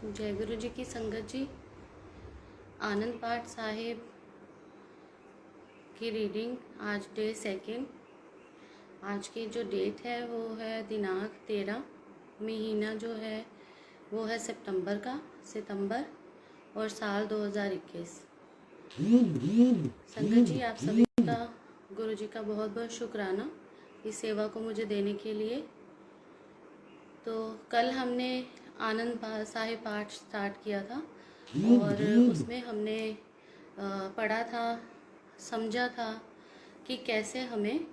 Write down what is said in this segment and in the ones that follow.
जय गुरु जी की संगत जी। आनंद पाठ साहिब की रीडिंग आज डे सेकंड। आज की जो डेट है वो है दिनांक 13, महीना जो है वो है सितंबर और साल 2021। संगत जी, आप सभी का गुरु जी का बहुत बहुत शुक्राना इस सेवा को मुझे देने के लिए। तो कल हमने आनंद साहिब पाठ स्टार्ट किया था और उसमें हमने पढ़ा था, समझा था कि कैसे हमें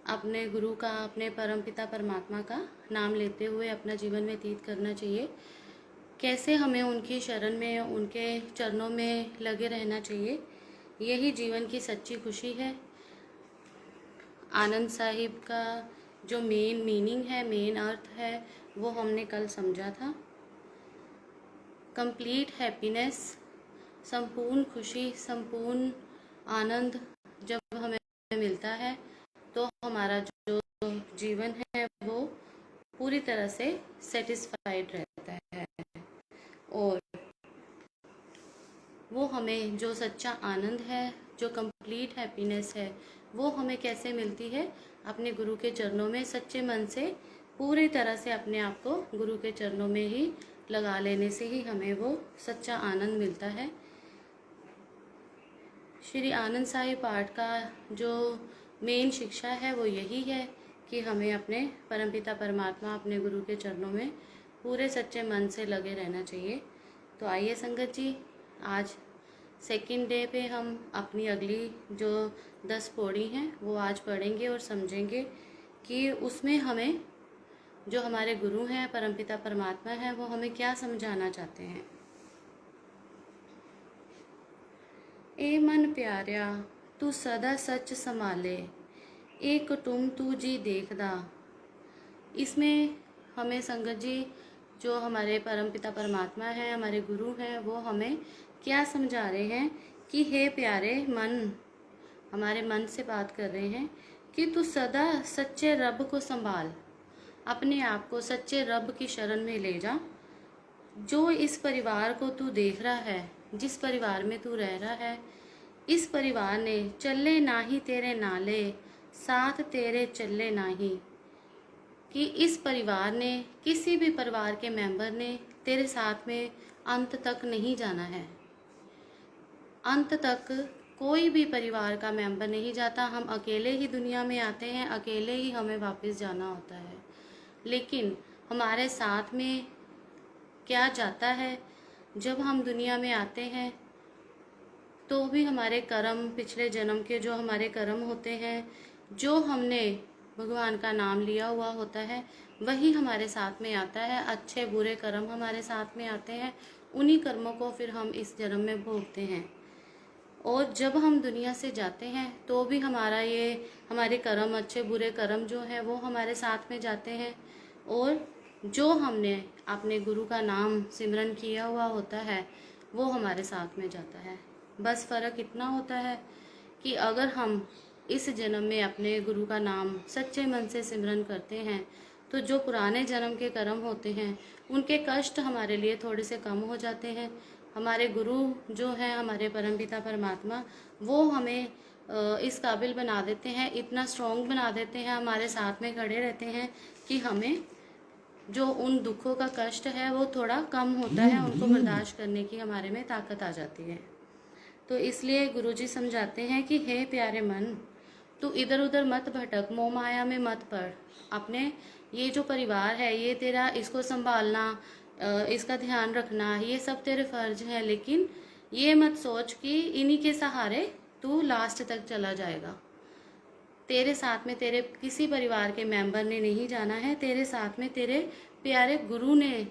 अपने गुरु का, अपने परमपिता परमात्मा का नाम लेते हुए अपना जीवन व्यतीत करना चाहिए। कैसे हमें उनकी शरण में, उनके चरणों में लगे रहना चाहिए। यही जीवन की सच्ची खुशी है। आनंद साहिब का जो मेन मीनिंग है, मेन अर्थ है, वो हमने कल समझा था। कंप्लीट हैप्पीनेस, संपूर्ण खुशी, संपूर्ण आनंद जब हमें मिलता है तो हमारा जो जीवन है वो पूरी तरह से सेटिस्फाइड रहता है। और वो हमें जो सच्चा आनंद है, जो कंप्लीट हैप्पीनेस है, वो हमें कैसे मिलती है? अपने गुरु के चरणों में सच्चे मन से पूरी तरह से अपने आप को गुरु के चरणों में ही लगा लेने से ही हमें वो सच्चा आनंद मिलता है। श्री आनंद साहिब पाठ का जो मेन शिक्षा है वो यही है कि हमें अपने परमपिता परमात्मा, अपने गुरु के चरणों में पूरे सच्चे मन से लगे रहना चाहिए। तो आइए संगत जी, आज सेकंड डे पे हम अपनी अगली जो 10 पौड़ी हैं वो आज पढ़ेंगे और समझेंगे कि उसमें हमें जो हमारे गुरु हैं, परमपिता परमात्मा हैं, वो हमें क्या समझाना चाहते हैं। ए मन प्यारिया तू सदा सच संभाले, ए कुटुम तू जी देखदा। इसमें हमें संगत जी, जो हमारे परमपिता परमात्मा हैं, हमारे गुरु हैं, वो हमें क्या समझा रहे हैं कि हे प्यारे मन, हमारे मन से बात कर रहे हैं कि तू सदा सच्चे रब को संभाल, अपने आप को सच्चे रब की शरण में ले जा। जो इस परिवार को तू देख रहा है, जिस परिवार में तू रह रहा है, इस परिवार ने चले नाही तेरे नाले, साथ तेरे चले नाही। कि इस परिवार ने, किसी भी परिवार के मेंबर ने तेरे साथ में अंत तक नहीं जाना है। अंत तक कोई भी परिवार का मेंबर नहीं जाता। हम अकेले ही दुनिया में आते हैं, अकेले ही हमें वापस जाना होता है। लेकिन हमारे साथ में क्या जाता है? जब हम दुनिया में आते हैं तो भी हमारे कर्म, पिछले जन्म के जो हमारे कर्म होते हैं, जो हमने भगवान का नाम लिया हुआ होता है, वही हमारे साथ में आता है। अच्छे बुरे कर्म हमारे साथ में आते हैं, उन्हीं कर्मों को फिर हम इस जन्म में भोगते हैं। और जब हम दुनिया से जाते हैं तो भी हमारे कर्म, अच्छे बुरे कर्म जो हैं वो हमारे साथ में जाते हैं। और जो हमने अपने गुरु का नाम सिमरन किया हुआ होता है वो हमारे साथ में जाता है। बस फ़र्क इतना होता है कि अगर हम इस जन्म में अपने गुरु का नाम सच्चे मन से सिमरन करते हैं तो जो पुराने जन्म के कर्म होते हैं उनके कष्ट हमारे लिए थोड़े से कम हो जाते हैं। हमारे गुरु जो हैं, हमारे परमपिता परमात्मा, वो हमें इस काबिल बना देते हैं, इतना स्ट्रॉन्ग बना देते हैं, हमारे साथ में खड़े रहते हैं कि हमें जो उन दुखों का कष्ट है वो थोड़ा कम होता है, उनको बर्दाश्त करने की हमारे में ताकत आ जाती है। तो इसलिए गुरुजी समझाते हैं कि हे प्यारे मन, तू इधर उधर मत भटक, मोह माया में मत पड़। अपने ये जो परिवार है, ये तेरा, इसको संभालना, इसका ध्यान रखना, ये सब तेरे फर्ज हैं। लेकिन ये मत सोच कि इन्हीं के सहारे तू लास्ट तक चला जाएगा। तेरे साथ में तेरे किसी परिवार के मेंबर ने नहीं जाना है, तेरे साथ में तेरे प्यारे गुरु ने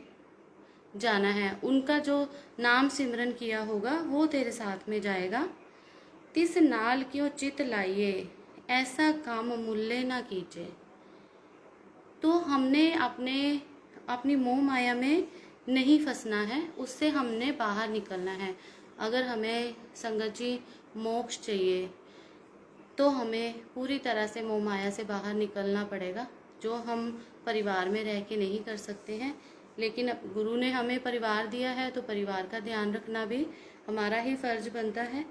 जाना है। उनका जो नाम सिमरन किया होगा वो तेरे साथ में जाएगा। तिस नाल क्यों चित लाइए, ऐसा काम मुल्ले ना कीजिए। तो हमने अपनी मोह माया में नहीं फंसना है, उससे हमने बाहर निकलना है। अगर हमें संगत जी मोक्ष चाहिए तो हमें पूरी तरह से मोह माया से बाहर निकलना पड़ेगा, जो हम परिवार में रह के नहीं कर सकते हैं। लेकिन अब गुरु ने हमें परिवार दिया है तो परिवार का ध्यान रखना भी हमारा ही फर्ज बनता है।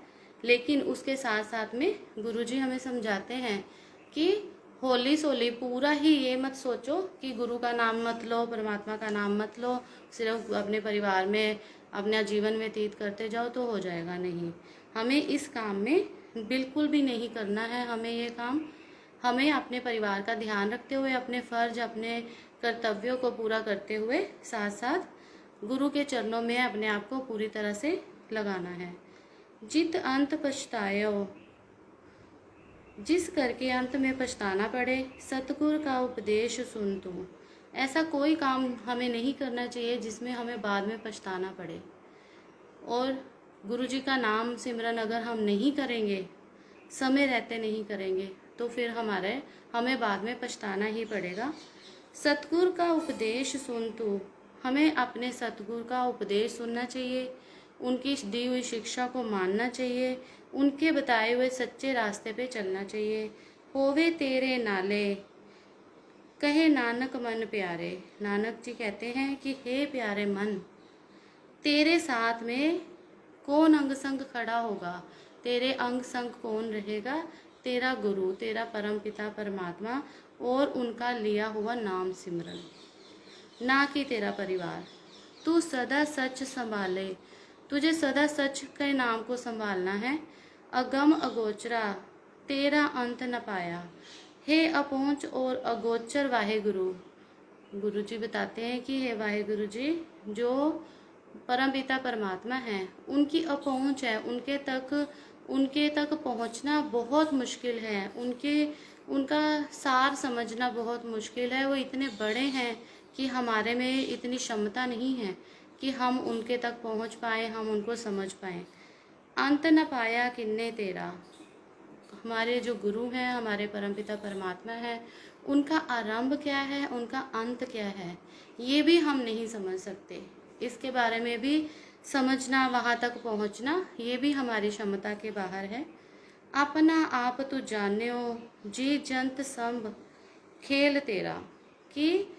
लेकिन उसके साथ साथ में गुरुजी हमें समझाते हैं कि होली सोली पूरा ही ये मत सोचो कि गुरु का नाम मत लो, परमात्मा का नाम मत लो, सिर्फ अपने परिवार में अपना जीवन व्यतीत करते जाओ तो हो जाएगा। नहीं, हमें इस काम में बिल्कुल भी नहीं करना है। हमें ये काम, हमें अपने परिवार का ध्यान रखते हुए, अपने फर्ज, अपने कर्तव्यों को पूरा करते हुए साथ साथ गुरु के चरणों में अपने आप को पूरी तरह से लगाना है। जित अंत पछतायो, जिस करके अंत में पछताना पड़े, सतगुरु का उपदेश सुन तू। ऐसा कोई काम हमें नहीं करना चाहिए जिसमें हमें बाद में पछताना पड़े। और गुरु जी का नाम सिमरन अगर हम नहीं करेंगे, समय रहते नहीं करेंगे, तो फिर हमें बाद में पछताना ही पड़ेगा। सतगुरु का उपदेश सुन तू, हमें अपने सतगुरु का उपदेश सुनना चाहिए, उनकी दी हुई शिक्षा को मानना चाहिए, उनके बताए हुए सच्चे रास्ते पे चलना चाहिए। होवे तेरे नाले, कहे नानक मन प्यारे। नानक जी कहते हैं कि हे प्यारे मन, तेरे साथ में कौन अंग संग खड़ा होगा, तेरे अंग संग कौन रहेगा? तेरा गुरु, तेरा परम पिता परमात्मा और उनका लिया हुआ नाम सिमरन, ना कि तेरा परिवार। तू सदा सच संभाले, तुझे सदा सच के नाम को संभालना है। अगम अगोचरा, तेरा अंत न पाया। हे अपहुंच और अगोचर वाहे गुरु। गुरु जी बताते हैं कि हे वाहे गुरु जी, जो परम पिता परमात्मा हैं, उनकी अपहुंच है, उनके तक पहुंचना बहुत मुश्किल है। उनका सार समझना बहुत मुश्किल है। वो इतने बड़े हैं कि हमारे में इतनी क्षमता नहीं है कि हम उनके तक पहुंच पाए, हम उनको समझ पाए। अंत न पाया किन्ने तेरा, हमारे जो गुरु हैं, हमारे परमपिता परमात्मा है, उनका आरंभ क्या है, उनका अंत क्या है, ये भी हम नहीं समझ सकते। इसके बारे में भी समझना, वहाँ तक पहुँचना, ये भी हमारी क्षमता के बाहर है। अपना आप तू जान्यो, जी जंत संभ खेल तेरा, कि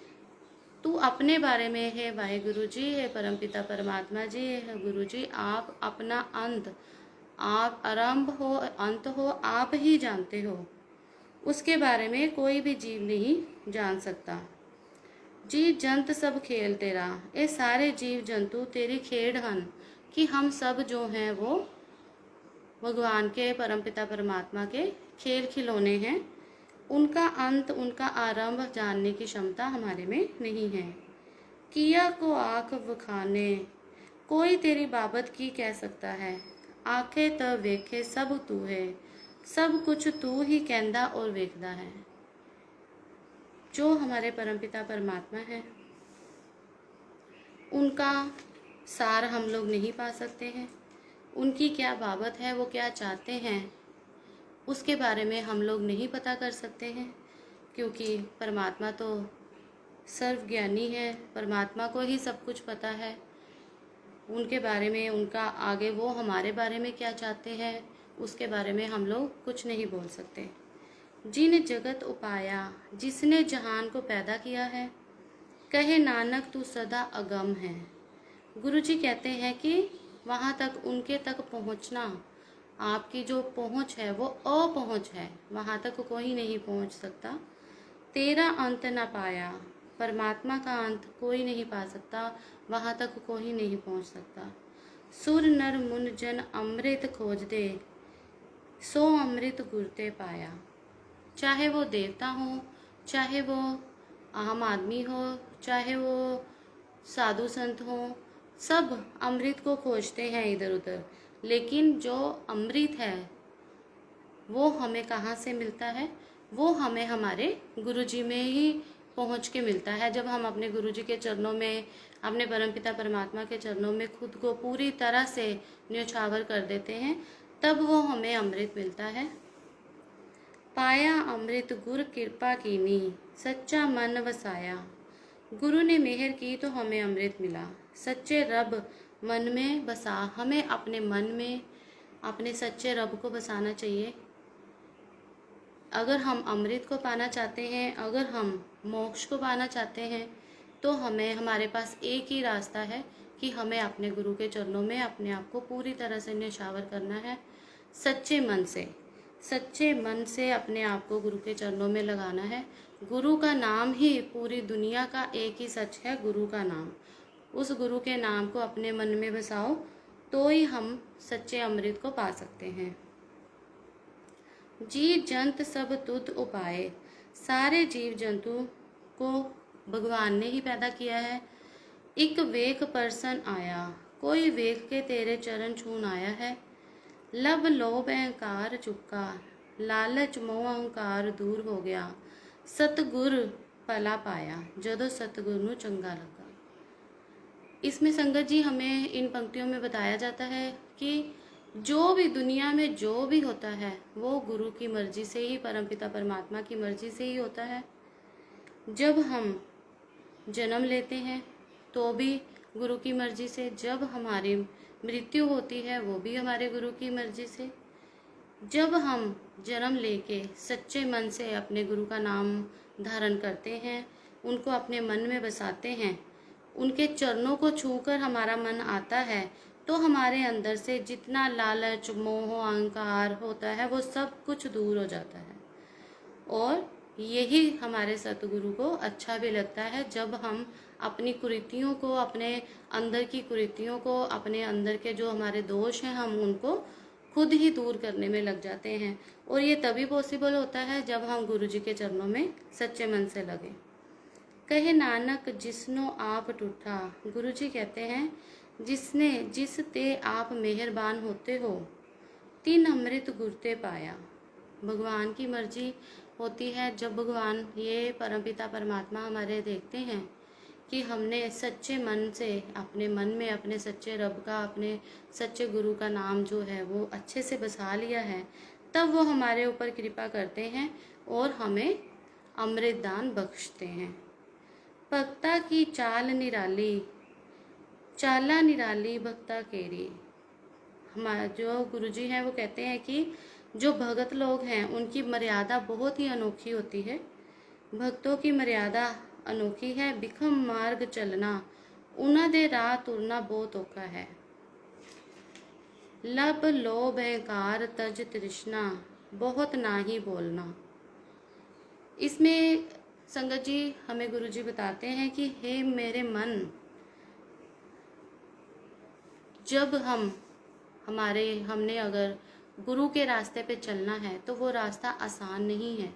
तू अपने बारे में है वाहेगुरु जी, है परमपिता परमात्मा जी, है गुरु जी, आप अपना अंत, आप आरंभ हो अंत हो, आप ही जानते हो। उसके बारे में कोई भी जीव नहीं जान सकता। जी जंत सब खेल तेरा, ये सारे जीव जंतु तेरी खेड़ हन, कि हम सब जो हैं वो भगवान के परमपिता परमात्मा के खेल खिलौने हैं। उनका अंत, उनका आरंभ जानने की क्षमता हमारे में नहीं है। किया को आँख बखाने, कोई तेरी बाबत की कह सकता है। आंखें तब वेखे सब तू है, सब कुछ तू ही कहंदा और वेखदा है। जो हमारे परमपिता परमात्मा है, उनका सार हम लोग नहीं पा सकते हैं। उनकी क्या बाबत है, वो क्या चाहते हैं, उसके बारे में हम लोग नहीं पता कर सकते हैं, क्योंकि परमात्मा तो सर्वज्ञानी है, परमात्मा को ही सब कुछ पता है। उनके बारे में, उनका आगे वो हमारे बारे में क्या चाहते हैं, उसके बारे में हम लोग कुछ नहीं बोल सकते। जिन जगत उपाया, जिसने जहान को पैदा किया है, कहे नानक तू सदा अगम है। गुरु जी कहते हैं कि वहाँ तक, उनके तक पहुँचना, आपकी जो पहुँच है वो अपहुँच है, वहाँ तक कोई नहीं पहुँच सकता। तेरा अंत न पाया, परमात्मा का अंत कोई नहीं पा सकता, वहाँ तक कोई नहीं पहुँच सकता। सुर नर मुन जन अमृत खोज दे, सो अमृत गुरते पाया। चाहे वो देवता हो, चाहे वो आम आदमी हो, चाहे वो साधु संत हो, सब अमृत को खोजते हैं इधर उधर, लेकिन जो अमृत है वो हमें कहाँ से मिलता है? वो हमें हमारे गुरुजी में ही पहुँच के मिलता है। जब हम अपने गुरुजी के चरणों में, अपने परमपिता परमात्मा के चरणों में खुद को पूरी तरह से न्योछावर कर देते हैं, तब वो हमें अमृत मिलता है। पाया अमृत गुर कृपा कीनी, सच्चा मन वसाया। गुरु ने मेहर की तो हमें अमृत मिला। सच्चे रब मन में बसा, हमें अपने मन में अपने सच्चे रब को बसाना चाहिए। अगर हम अमृत को पाना चाहते हैं, अगर हम मोक्ष को पाना चाहते हैं, तो हमें हमारे पास एक ही रास्ता है कि हमें अपने गुरु के चरणों में अपने आप को पूरी तरह से न्यौछावर करना है, सच्चे मन से अपने आप को गुरु के चरणों में लगाना है। गुरु का नाम ही पूरी दुनिया का एक ही सच है, गुरु का नाम। उस गुरु के नाम को अपने मन में बसाओ तो ही हम सच्चे अमृत को पा सकते हैं। जीव जंत सब तुध उपाय, सारे जीव जंतु को भगवान ने ही पैदा किया है। एक वेख परसन आया, कोई वेख के तेरे चरण छून आया है। लब लोभ अहंकार चुका, लालच मोह अहंकार दूर हो गया। सतगुर भला पाया, जदों सतगुर नूं चंगा लगा। इसमें संगत जी हमें इन पंक्तियों में बताया जाता है कि जो भी दुनिया में जो भी होता है वो गुरु की मर्जी से ही, परमपिता परमात्मा की मर्जी से ही होता है। जब हम जन्म लेते हैं तो भी गुरु की मर्जी से, जब हमारी मृत्यु होती है वो भी हमारे गुरु की मर्जी से। जब हम जन्म लेके सच्चे मन से अपने गुरु का नाम धारण करते हैं, उनको अपने मन में बसाते हैं, उनके चरणों को छूकर हमारा मन आता है, तो हमारे अंदर से जितना लालच मोह अहंकार होता है वो सब कुछ दूर हो जाता है। और यही हमारे सतगुरु को अच्छा भी लगता है जब हम अपनी कुरीतियों को, अपने अंदर की कुरीतियों को, अपने अंदर के जो हमारे दोष हैं, हम उनको खुद ही दूर करने में लग जाते हैं। और ये तभी पॉसिबल होता है जब हम गुरु जी के चरणों में सच्चे मन से लगे। कहे नानक जिसनो आप टूठा, गुरु जी कहते हैं जिस ते आप मेहरबान होते हो, तीन अमृत गुरते पाया। भगवान की मर्जी होती है, जब भगवान ये परमपिता परमात्मा हमारे देखते हैं कि हमने सच्चे मन से अपने मन में अपने सच्चे रब का, अपने सच्चे गुरु का नाम जो है वो अच्छे से बसा लिया है, तब वो हमारे ऊपर कृपा करते हैं और हमें अमृत दान बख्शते हैं। भक्ता की चाला निराली भक्ता केरी। हमारा जो गुरुजी हैं वो कहते हैं कि जो भगत लोग हैं उनकी मर्यादा बहुत ही अनोखी होती है। भक्तों की मर्यादा अनोखी है। बिखम मार्ग चलना, उन्हां दे राह तुरना बहुत औखा है। लब लोभ अहंकार तज तृष्णा, बहुत ना ही बोलना। इसमें संगत जी हमें गुरुजी बताते हैं कि हे मेरे मन, जब हमने अगर गुरु के रास्ते पे चलना है तो वो रास्ता आसान नहीं है,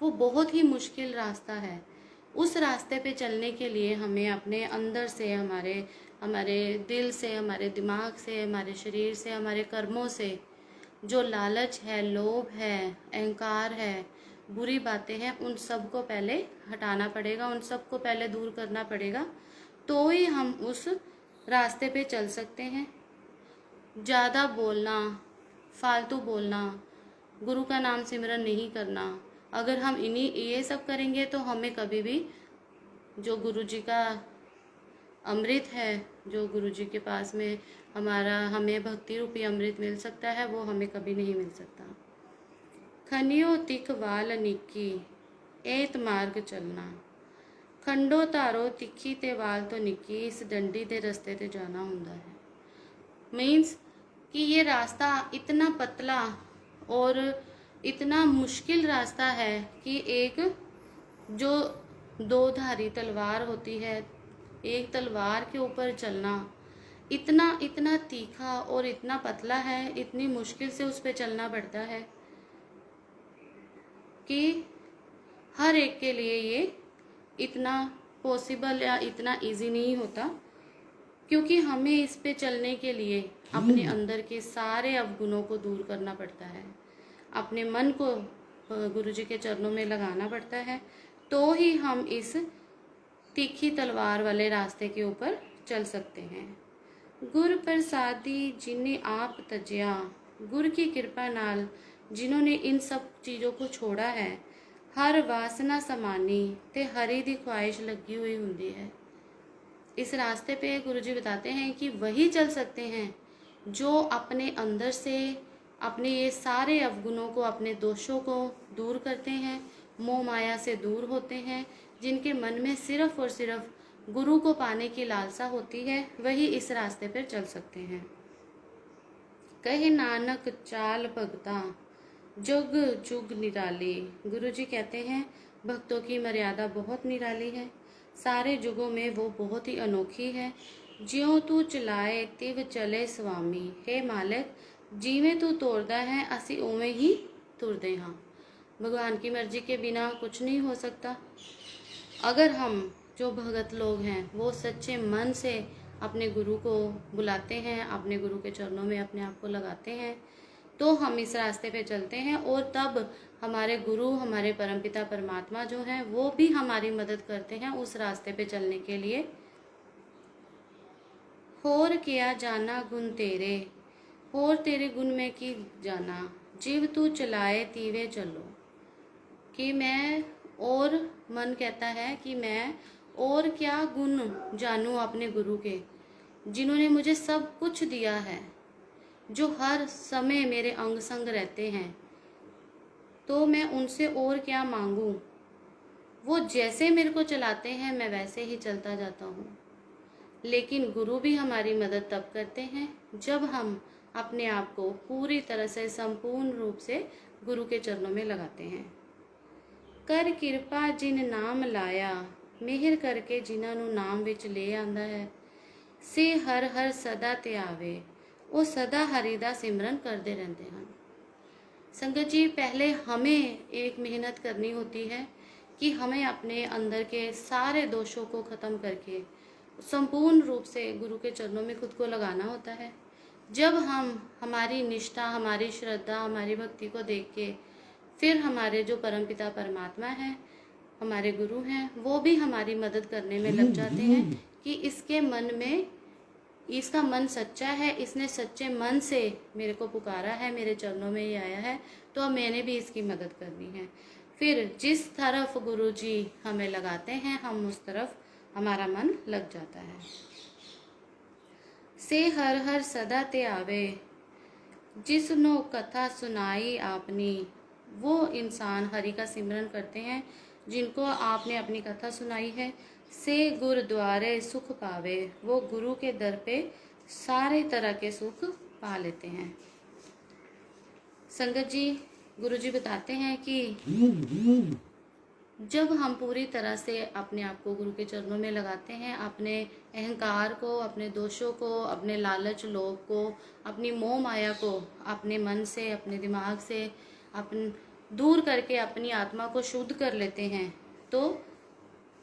वो बहुत ही मुश्किल रास्ता है। उस रास्ते पे चलने के लिए हमें अपने अंदर से, हमारे दिल से, हमारे दिमाग से, हमारे शरीर से, हमारे कर्मों से जो लालच है, लोभ है, अहंकार है, बुरी बातें हैं, उन सब को पहले हटाना पड़ेगा, उन सब को पहले दूर करना पड़ेगा, तो ही हम उस रास्ते पे चल सकते हैं। ज़्यादा बोलना, फालतू बोलना, गुरु का नाम सिमरन नहीं करना, अगर हम ये सब करेंगे तो हमें कभी भी जो गुरु जी का अमृत है, जो गुरु जी के पास में हमें भक्ति रूपी अमृत मिल सकता है, वो हमें कभी नहीं मिल सकता। खनियो तिख वाल निक्की, एत मार्ग चलना। खंडो तारो तिखी ते वाल तो निक्की, इस डंडी दे रस्ते ते जाना हुंदा है। मीन्स कि ये रास्ता इतना पतला और इतना मुश्किल रास्ता है कि एक जो दो धारी तलवार होती है, एक तलवार के ऊपर चलना इतना तीखा और इतना पतला है, इतनी मुश्किल से उस पर चलना पड़ता है कि हर एक के लिए ये इतना पॉसिबल या इतना इजी नहीं होता, क्योंकि हमें इस पे चलने के लिए अपने अंदर के सारे अवगुणों को दूर करना पड़ता है, अपने मन को गुरु जी के चरणों में लगाना पड़ता है, तो ही हम इस तीखी तलवार वाले रास्ते के ऊपर चल सकते हैं। गुर प्रसादी जिन्हें आप तजिया, गुर की कृपा नाल जिन्होंने इन सब चीज़ों को छोड़ा है, हर वासना समानी ते हरी दी ख्वाहिश लगी हुई हुंदी है। इस रास्ते पे गुरुजी बताते हैं कि वही चल सकते हैं जो अपने अंदर से अपने ये सारे अवगुणों को, अपने दोषों को दूर करते हैं, मोह माया से दूर होते हैं, जिनके मन में सिर्फ और सिर्फ गुरु को पाने की लालसा होती है वही इस रास्ते पर चल सकते हैं। कहे नानक चाल भगता जुग जुग निराली। गुरु जी कहते हैं भक्तों की मर्यादा बहुत निराली है, सारे जुगों में वो बहुत ही अनोखी है। ज्यों तू चलाए तिव चले स्वामी। हे मालिक, जिवें तू तोड़दा है असी उवें ही तुरदे हाँ। भगवान की मर्जी के बिना कुछ नहीं हो सकता। अगर हम जो भगत लोग हैं वो सच्चे मन से अपने गुरु को बुलाते हैं, अपने गुरु के चरणों में अपने आप को लगाते हैं, तो हम इस रास्ते पे चलते हैं और तब हमारे गुरु, हमारे परमपिता परमात्मा जो हैं वो भी हमारी मदद करते हैं उस रास्ते पे चलने के लिए। होर किया जाना गुण तेरे, होर तेरे गुण में की जाना, जीव तू चलाए तीवे चलो। कि मैं, और मन कहता है कि मैं और क्या गुण जानूं अपने गुरु के, जिन्होंने मुझे सब कुछ दिया है, जो हर समय मेरे अंग संग रहते हैं, तो मैं उनसे और क्या मांगूं। वो जैसे मेरे को चलाते हैं मैं वैसे ही चलता जाता हूँ। लेकिन गुरु भी हमारी मदद तब करते हैं जब हम अपने आप को पूरी तरह से संपूर्ण रूप से गुरु के चरणों में लगाते हैं। कर किरपा जिन नाम लाया, मेहर करके जिन्होंने नाम विच ले आंदा है, से हर हर सदा ते आवे, वो सदा हरि दा सिमरन करते रहते हैं। संगत जी, पहले हमें एक मेहनत करनी होती है कि हमें अपने अंदर के सारे दोषों को ख़त्म करके संपूर्ण रूप से गुरु के चरणों में खुद को लगाना होता है। जब हम हमारी निष्ठा, हमारी श्रद्धा, हमारी भक्ति को देख के फिर हमारे जो परमपिता परमात्मा हैं, हमारे गुरु हैं, वो भी हमारी मदद करने में लग जाते हैं कि इसके मन में, इसका मन सच्चा है, इसने सच्चे मन से मेरे को पुकारा है, मेरे चरणों में ये आया है, तो अब मैंने भी इसकी मदद करनी है। फिर जिस तरफ गुरु जी हमें लगाते हैं हम उस तरफ हमारा मन लग जाता है। से हर हर सदा ते आवे, जिसनो कथा सुनाई आपनी। वो इंसान हरि का सिमरन करते हैं जिनको आपने अपनी कथा सुनाई है। से गुरुद्वारे सुख पावे, वो गुरु के दर पे सारे तरह के सुख पा लेते हैं। संगत जी, गुरु जी बताते हैं कि जब हम पूरी तरह से अपने आप को गुरु के चरणों में लगाते हैं, अपने अहंकार को, अपने दोषों को, अपने लालच लोभ को, अपनी मोह माया को अपने मन से, अपने दिमाग से अपन दूर करके अपनी आत्मा को शुद्ध कर लेते हैं, तो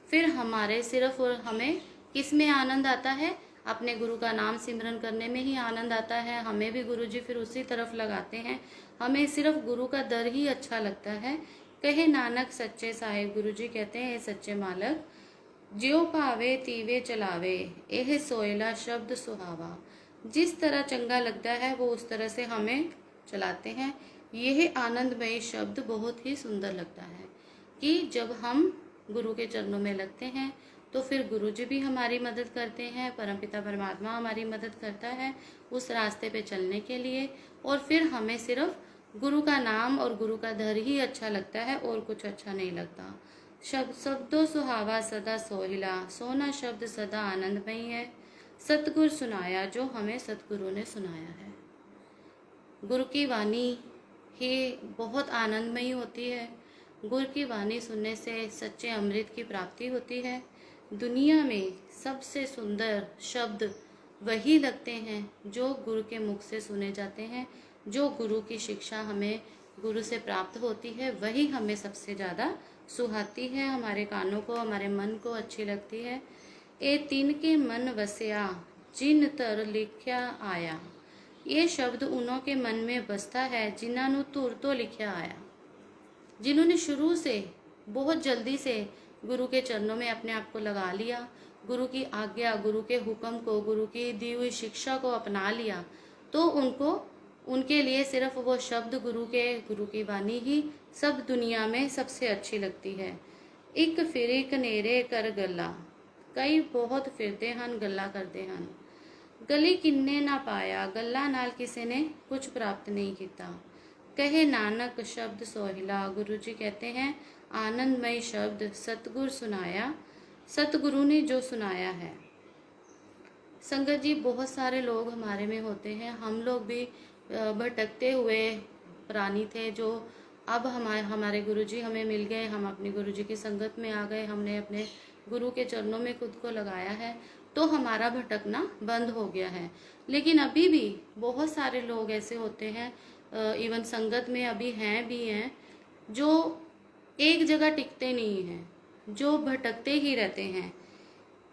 फिर हमारे सिर्फ और हमें किस में आनंद आता है? अपने गुरु का नाम सिमरन करने में ही आनंद आता है। हमें भी गुरु जी फिर उसी तरफ लगाते हैं। हमें सिर्फ गुरु का दर ही अच्छा लगता है। कहे नानक सच्चे साहिब, गुरु जी कहते हैं सच्चे मालक, ज्यो भावे तीवे चलावे, एह सोयला शब्द सुहावा। जिस तरह चंगा लगता है वो उस तरह से हमें चलाते हैं। यह आनंदमय शब्द बहुत ही सुंदर लगता है कि जब हम गुरु के चरणों में लगते हैं तो फिर गुरु जी भी हमारी मदद करते हैं, परमपिता परमात्मा हमारी मदद करता है उस रास्ते पे चलने के लिए, और फिर हमें सिर्फ गुरु का नाम और गुरु का दर ही अच्छा लगता है और कुछ अच्छा नहीं लगता। शब्दों सुहावा सदा सोहिला, सोना शब्द सदा आनंदमयी है। सतगुर सुनाया, जो हमें सतगुरु ने सुनाया है। गुरु की वाणी ही बहुत आनंदमयी होती है। गुरु की वाणी सुनने से सच्चे अमृत की प्राप्ति होती है। दुनिया में सबसे सुंदर शब्द वही लगते हैं जो गुरु के मुख से सुने जाते हैं। जो गुरु की शिक्षा हमें गुरु से प्राप्त होती है वही हमें सबसे ज़्यादा सुहाती है, हमारे कानों को, हमारे मन को अच्छी लगती है। ए तीन के मन वसया, जिन तर लिखया आया। ये शब्द उन्हों के मन में बसता है जिन्होंने तुर तो लिखया आया, जिन्होंने शुरू से बहुत जल्दी से गुरु के चरणों में अपने आप को लगा लिया, गुरु की आज्ञा, गुरु के हुक्म को, गुरु की दी हुई शिक्षा को अपना लिया, तो उनके लिए सिर्फ वो शब्द गुरु की वाणी ही सब दुनिया में सबसे अच्छी लगती है। एक फिरे कनेरे कर गला, कई बहुत फिरते हैं गल्ला करते हैं। गली किन्ने ना पाया, गल्ला नाल किसी ने कुछ प्राप्त नहीं किया। कहे नानक शब्द सोहिला, गुरु जी कहते हैं आनंदमय शब्द सतगुर सुनाया, सतगुरु ने जो सुनाया है। संगत जी, बहुत सारे लोग हमारे में होते हैं, हम लोग भी भटकते हुए प्राणी थे, जो अब हमारे गुरुजी हमें मिल गए, हम अपने गुरुजी की संगत में आ गए, हमने अपने गुरु के चरणों में खुद को लगाया है, तो हमारा भटकना बंद हो गया है। लेकिन अभी भी बहुत सारे लोग ऐसे होते हैं, इवन संगत में अभी हैं जो एक जगह टिकते नहीं हैं, जो भटकते ही रहते हैं।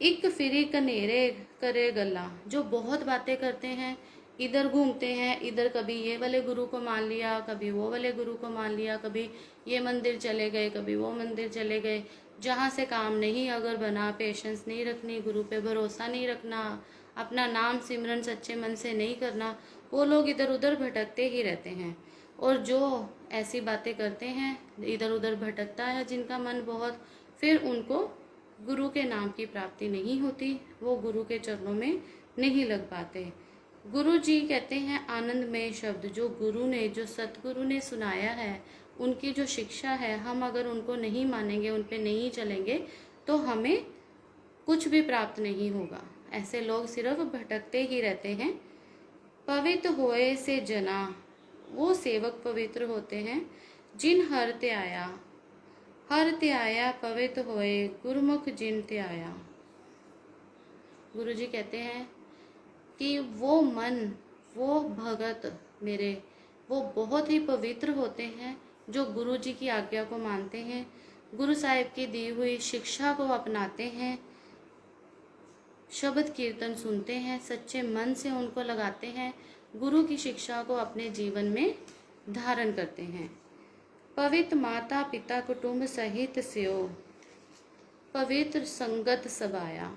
एक फिरी कनेरे करे गल्ला, जो बहुत बातें करते हैं, इधर घूमते हैं, इधर कभी ये वाले गुरु को मान लिया, कभी वो वाले गुरु को मान लिया, कभी ये मंदिर चले गए, कभी वो मंदिर चले गए। जहाँ से काम नहीं अगर बना, पेशेंस नहीं रखनी, गुरु पे भरोसा नहीं रखना, अपना नाम सिमरन सच्चे मन से नहीं करना, वो लोग इधर उधर भटकते ही रहते हैं। और जो ऐसी बातें करते हैं, इधर उधर भटकता है जिनका मन बहुत, फिर उनको गुरु के नाम की प्राप्ति नहीं होती, वो गुरु के चरणों में नहीं लग पाते। गुरु जी कहते हैं आनंदमय शब्द, जो गुरु ने, जो सतगुरु ने सुनाया है, उनकी जो शिक्षा है, हम अगर उनको नहीं मानेंगे, उन पे नहीं चलेंगे, तो हमें कुछ भी प्राप्त नहीं होगा। ऐसे लोग सिर्फ भटकते ही रहते हैं। पवित्र होए से जना, वो सेवक पवित्र होते हैं जिन हर ते आया, हर ते आया पवित्र होए, गुरुमुख जिन ते आया। गुरु जी कहते हैं कि वो मन, वो भगत मेरे, वो बहुत ही पवित्र होते हैं जो गुरु जी की आज्ञा को मानते हैं, गुरु साहिब की दी हुई शिक्षा को अपनाते हैं, शब्द कीर्तन सुनते हैं, सच्चे मन से उनको लगाते हैं, गुरु की शिक्षा को अपने जीवन में धारण करते हैं। पवित्र माता पिता कुटुंब सहित स्यो, पवित्र संगत सबाया।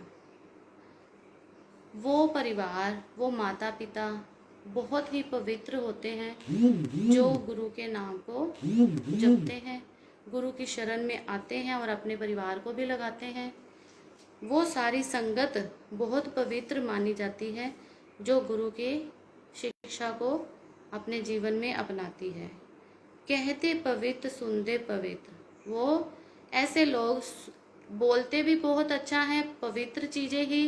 वो परिवार, वो माता पिता बहुत ही पवित्र होते हैं, जो गुरु के नाम को जपते हैं, गुरु की शरण में आते हैं और अपने परिवार को भी लगाते हैं। वो सारी संगत बहुत पवित्र मानी जाती है जो गुरु के शिक्षा को अपने जीवन में अपनाती है। कहते पवित्र सुनते पवित्र, वो ऐसे लोग बोलते भी बहुत अच्छा है, पवित्र चीज़ें ही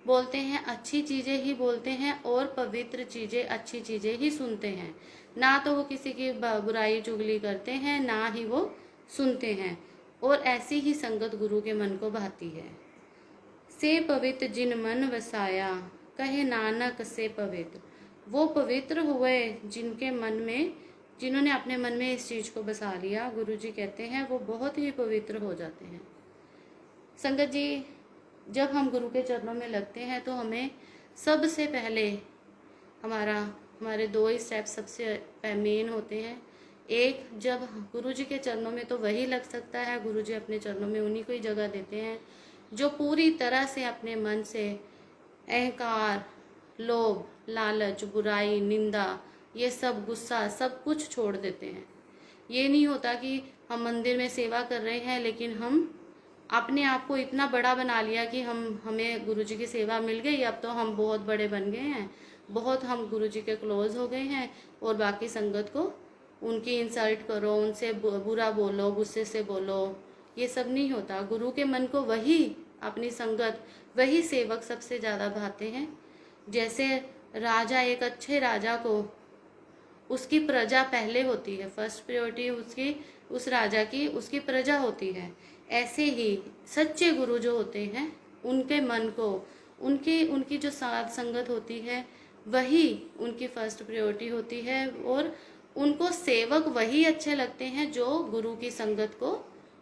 बोलते हैं, अच्छी चीज़ें ही बोलते हैं, और पवित्र चीज़ें, अच्छी चीज़ें ही सुनते हैं। ना तो वो किसी की बुराई चुगली करते हैं, ना ही वो सुनते हैं। और ऐसी ही संगत गुरु के मन को भाती है। से पवित्र जिन मन वसाया, कहे नानक से पवित्र, वो पवित्र हुए जिनके मन में, जिन्होंने अपने मन में इस चीज़ को बसा लिया, गुरु जी कहते हैं वो बहुत ही पवित्र हो जाते हैं। संगत जी, जब हम गुरु के चरणों में लगते हैं तो हमें सबसे पहले हमारे दो ही स्टेप सबसे मेन होते हैं। एक, जब गुरु जी के चरणों में, तो वही लग सकता है, गुरु जी अपने चरणों में उन्हीं को ही जगह देते हैं जो पूरी तरह से अपने मन से अहंकार, लोभ, लालच, बुराई, निंदा, ये सब, गुस्सा, सब कुछ छोड़ देते हैं। ये नहीं होता कि हम मंदिर में सेवा कर रहे हैं लेकिन हम अपने आप को इतना बड़ा बना लिया कि हमें गुरुजी की सेवा मिल गई, अब तो हम बहुत बड़े बन गए हैं, बहुत हम गुरुजी के क्लोज हो गए हैं, और बाकी संगत को उनकी इंसल्ट करो, उनसे बुरा बोलो, गुस्से से बोलो, ये सब नहीं होता। गुरु के मन को वही, अपनी संगत, वही सेवक सबसे ज़्यादा भाते हैं। जैसे राजा, एक अच्छे राजा को उसकी प्रजा पहले होती है, फर्स्ट प्रायोरिटी उसकी, उस राजा की, उसकी प्रजा होती है। ऐसे ही सच्चे गुरु जो होते हैं, उनके मन को, उनकी जो साथ संगत होती है, वही उनकी फर्स्ट प्रायोरिटी होती है, और उनको सेवक वही अच्छे लगते हैं जो गुरु की संगत को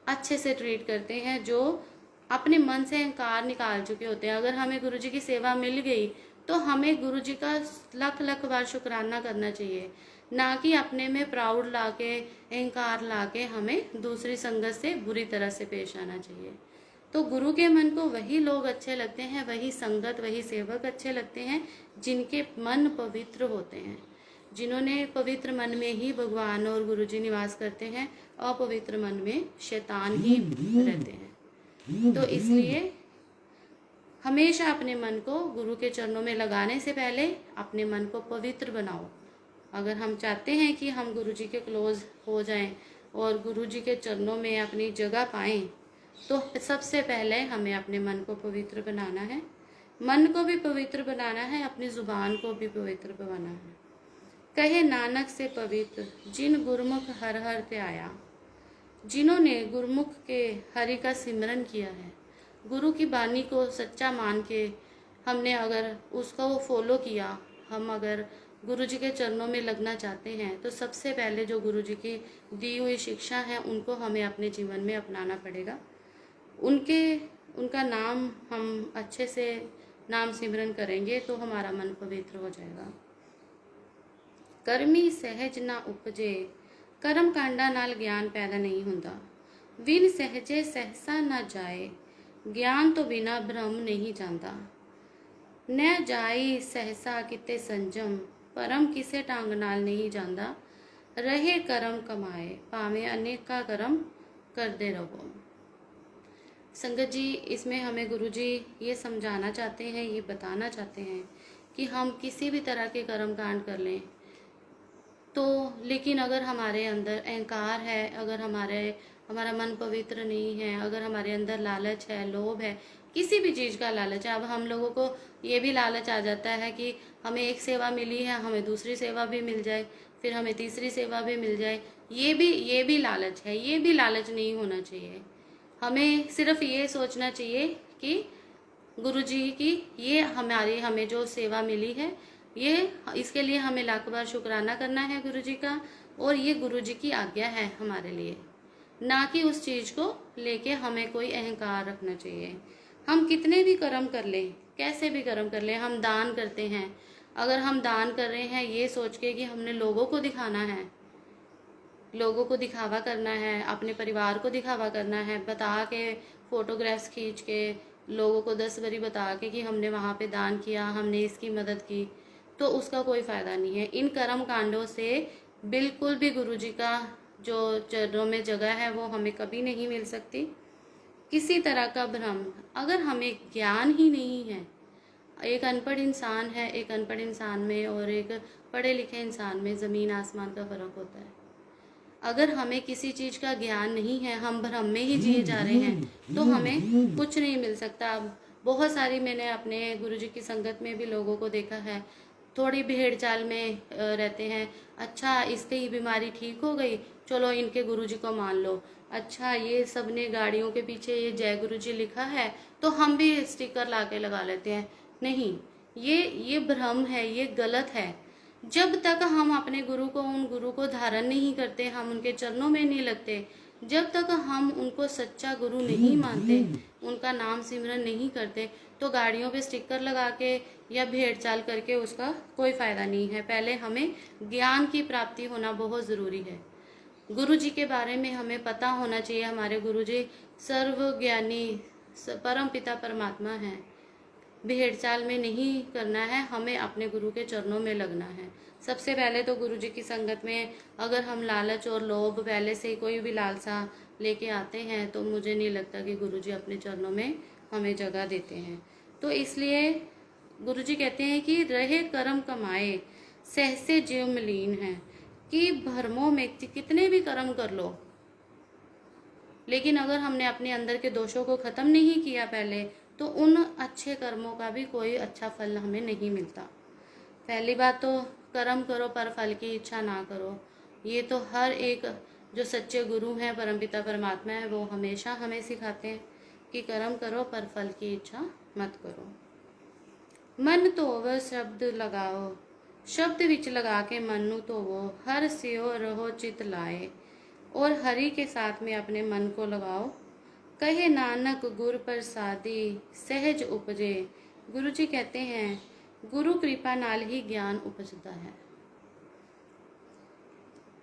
अच्छे से ट्रीट करते हैं, जो अपने मन से अहंकार निकाल चुके होते हैं। अगर हमें गुरु जी की सेवा मिल गई तो हमें गुरु जी का लख लख बार शुक्राना करना चाहिए, ना कि अपने में प्राउड लाके, अहंकार लाके हमें दूसरी संगत से बुरी तरह से पेश आना चाहिए। तो गुरु के मन को वही लोग अच्छे लगते हैं, वही संगत, वही सेवक अच्छे लगते हैं जिनके मन पवित्र होते हैं, जिन्होंने पवित्र मन में ही भगवान और गुरु जी निवास करते हैं, अपवित्र मन में शैतान ही रहते हैं। तो इसलिए हमेशा अपने मन को गुरु के चरणों में लगाने से पहले अपने मन को पवित्र बनाओ। अगर हम चाहते हैं कि हम गुरु जी के क्लोज हो जाएं और गुरु जी के चरणों में अपनी जगह पाएं, तो सबसे पहले हमें अपने मन को पवित्र बनाना है, मन को भी पवित्र बनाना है, अपनी ज़ुबान को भी पवित्र बनाना है। कहे नानक से पवित्र जिन गुरमुख हर हर पे आया, जिन्होंने गुरुमुख के हरि का सिमरन किया है, गुरु की बानी को सच्चा मान के हमने अगर उसका वो फॉलो किया, हम अगर गुरु जी के चरणों में लगना चाहते हैं तो सबसे पहले जो गुरु जी की दी हुई शिक्षा है उनको हमें अपने जीवन में अपनाना पड़ेगा। उनका नाम हम अच्छे से नाम सिमरन करेंगे तो हमारा मन पवित्र हो जाएगा। कर्मी सहज ना उपजे, कर्म कांडा नाल ज्ञान पैदा नहीं होता। विन सहजे सहसा ना जाए, ज्ञान तो बिना भ्रम नहीं जाता। न जाई सहसा किते संजम, परम किसे टांग नाल नहीं जाता। रहे कर्म कमाए, भावें अनेका कर्म करते रहो। संगत जी, इसमें हमें गुरु जी ये समझाना चाहते हैं, ये बताना चाहते हैं कि हम किसी भी तरह के कर्म कांड कर लें तो, लेकिन अगर हमारे अंदर अहंकार है, अगर हमारा मन पवित्र नहीं है, अगर हमारे अंदर लालच है, लोभ है, किसी भी चीज़ का लालच है। अब हम लोगों को ये भी लालच आ जाता है कि हमें एक सेवा मिली है, हमें दूसरी सेवा भी मिल जाए, फिर हमें तीसरी सेवा भी मिल जाए। ये भी लालच है, ये भी लालच नहीं होना चाहिए। हमें सिर्फ ये सोचना चाहिए कि गुरु जी की ये हमें जो सेवा मिली है, ये इसके लिए हमें लाख बार शुक्राना करना है गुरु जी का, और ये गुरु जी की आज्ञा है हमारे लिए, ना कि उस चीज़ को लेके हमें कोई अहंकार रखना चाहिए। हम कितने भी कर्म कर लें, कैसे भी कर्म कर लें, हम दान करते हैं, अगर हम दान कर रहे हैं ये सोच के कि हमने लोगों को दिखाना है, लोगों को दिखावा करना है, अपने परिवार को दिखावा करना है, बता के फोटोग्राफ्स खींच के लोगों को 10 बारी बता के कि हमने वहाँ पे दान किया, हमने इसकी मदद की, तो उसका कोई फ़ायदा नहीं है। इन कर्म कांडों से बिल्कुल भी गुरु जी का जो चरणों में जगह है वो हमें कभी नहीं मिल सकती। किसी तरह का भ्रम, अगर हमें ज्ञान ही नहीं है, एक अनपढ़ इंसान है, एक अनपढ़ इंसान में और एक पढ़े लिखे इंसान में ज़मीन आसमान का फ़र्क होता है। अगर हमें किसी चीज़ का ज्ञान नहीं है, हम भ्रम में ही जिए जा रहे हैं, तो हमें कुछ नहीं मिल सकता। अब बहुत सारी मैंने अपने गुरुजी की संगत में भी लोगों को देखा है, थोड़ी भेड़ चाल में रहते हैं। अच्छा, इसकी ही बीमारी ठीक हो गई, चलो इनके गुरुजी को मान लो। अच्छा, ये सब ने गाड़ियों के पीछे ये जय गुरुजी लिखा है तो हम भी स्टिकर ला के लगा लेते हैं। नहीं, ये भ्रम है, ये गलत है। जब तक हम अपने उन गुरु को धारण नहीं करते, हम उनके चरणों में नहीं लगते, जब तक हम उनको सच्चा गुरु नहीं मानते, उनका नाम सिमरन नहीं करते, तो गाड़ियों पे स्टिकर लगा के या भेड़ चाल करके उसका कोई फ़ायदा नहीं है। पहले हमें ज्ञान की प्राप्ति होना बहुत ज़रूरी है। गुरु जी के बारे में हमें पता होना चाहिए। हमारे गुरु जी सर्वज्ञानी परम पिता परमात्मा हैं। भेड़ चाल में नहीं करना है, हमें अपने गुरु के चरणों में लगना है। सबसे पहले तो गुरु जी की संगत में अगर हम लालच और लोभ पहले से ही कोई भी लालसा लेके आते हैं तो मुझे नहीं लगता कि गुरु जी अपने चरणों में हमें जगह देते हैं। तो इसलिए गुरु जी कहते हैं कि रहे कर्म कमाए, सहसे जीव मलीन है, कि भरमों में कितने भी कर्म कर लो, लेकिन अगर हमने अपने अंदर के दोषों को ख़त्म नहीं किया पहले, तो उन अच्छे कर्मों का भी कोई अच्छा फल हमें नहीं मिलता। पहली बात तो कर्म करो पर फल की इच्छा ना करो। ये तो हर एक जो सच्चे गुरु हैं, परमपिता परमात्मा है, वो हमेशा हमें सिखाते हैं कि कर्म करो पर फल की इच्छा मत करो। मन धोवो शब्द लगाओ, शब्द विच लगा के मन नू धोवो, हर स्यो रहो चित लाए, और हरि के साथ में अपने मन को लगाओ। कहे नानक गुर प्रसादी सहज उपजे। गुरु जी कहते हैं गुरु कृपा नाल ही ज्ञान उपजता है।